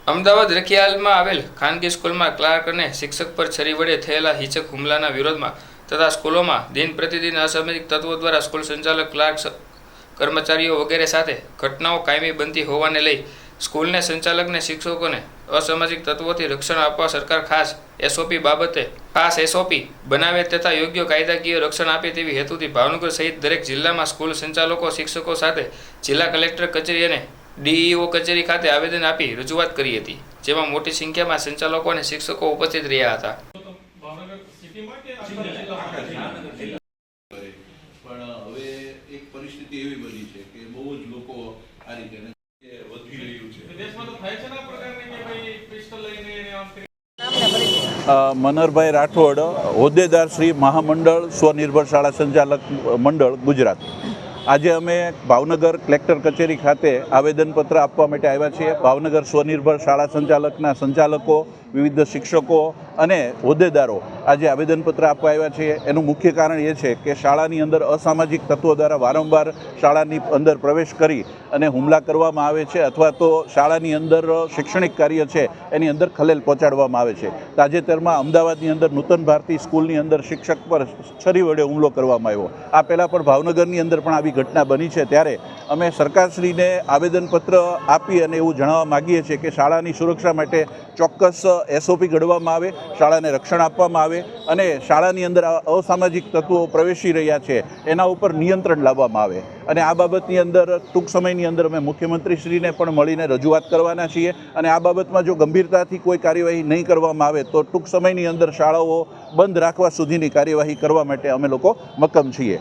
અમદાવાદ રખિયાલમાં આવેલ ખાનગી સ્કૂલમાં ક્લાર્ક અને શિક્ષક પર છરી વડે થયેલા હિંસક હુમલાના વિરોધમાં તથા સ્કૂલોમાં દિન પ્રતિદિન અસામાજિક તત્વો દ્વારા સ્કૂલ સંચાલક, ક્લાર્ક, કર્મચારીઓ વગેરે સાથે ઘટનાઓ કાયમી બનતી હોવાને લઈ સ્કૂલને સંચાલકને શિક્ષકોને અસામાજિક તત્વોથી રક્ષણ આપવા સરકાર ખાસ એસઓપી બનાવે તથા યોગ્ય કાયદાકીય રક્ષણ આપે તેવી હેતુથી ભાવનગર સહિત દરેક જિલ્લામાં સ્કૂલ સંચાલકો, શિક્ષકો સાથે જિલ્લા કલેક્ટર કચેરી અને ડીઈઓ કચેરી ખાતે આવેદન આપી રજૂઆત કરી હતી, જેમાં મોટી સંખ્યામાં સંચાલકો અને શિક્ષકો ઉપસ્થિત રહ્યા હતા. પણ હવે એક પરિસ્થિતિ એવી બની છે કે બહુ જ લોકો આ રીતે વધી રહ્યું છે. દેશમાં તો થાય છે ને આ પ્રકારની કે ભાઈ પિસ્તોલ લઈને મનહરભાઈ રાઠોડ, હોદ્દેદાર શ્રી, મહામંડળ સ્વનિર્ભર શાળા સંચાલક મંડળ, ગુજરાત. આજે અમે ભાવનગર કલેક્ટર કચેરી ખાતે આવેદનપત્ર આપવા માટે આવ્યા છીએ. ભાવનગર સ્વનિર્ભર શાળા સંચાલકના સંચાલકો, વિવિધ શિક્ષકો અને હોદ્દેદારો આજે આવેદનપત્ર આપવા આવ્યા છીએ. એનું મુખ્ય કારણ એ છે કે શાળાની અંદર અસામાજિક તત્વો દ્વારા વારંવાર શાળાની અંદર પ્રવેશ કરી અને હુમલા કરવામાં આવે છે અથવા તો શાળાની અંદર શૈક્ષણિક કાર્ય છે એની અંદર ખલેલ પહોંચાડવામાં આવે છે. તાજેતરમાં અમદાવાદની અંદર નૂતન ભારતી સ્કૂલની અંદર શિક્ષક પર છરી વડે હુમલો કરવામાં આવ્યો. આ પહેલાં પણ ભાવનગરની અંદર પણ આવી ઘટના બની છે. ત્યારે અમે સરકારશ્રીને આવેદનપત્ર આપી અને એવું જણાવવા માગીએ છીએ કે શાળાની સુરક્ષા માટે ચોક્કસ એસઓપી ઘડવામાં આવે, શાળાને રક્ષણ આપવામાં આવે અને શાળાની અંદર અસામાજિક તત્વો પ્રવેશી રહ્યા છે એના ઉપર નિયંત્રણ લાવવામાં આવે. અને આ બાબતની અંદર ટૂંક સમયની અંદર અમે મુખ્યમંત્રીશ્રીને પણ મળીને રજૂઆત કરવાના છીએ અને આ બાબતમાં જો ગંભીરતાથી કોઈ કાર્યવાહી નહીં કરવામાં આવે તો ટૂંક સમયની અંદર શાળાઓ બંધ રાખવા સુધીની કાર્યવાહી કરવા માટે અમે લોકો મક્કમ છીએ.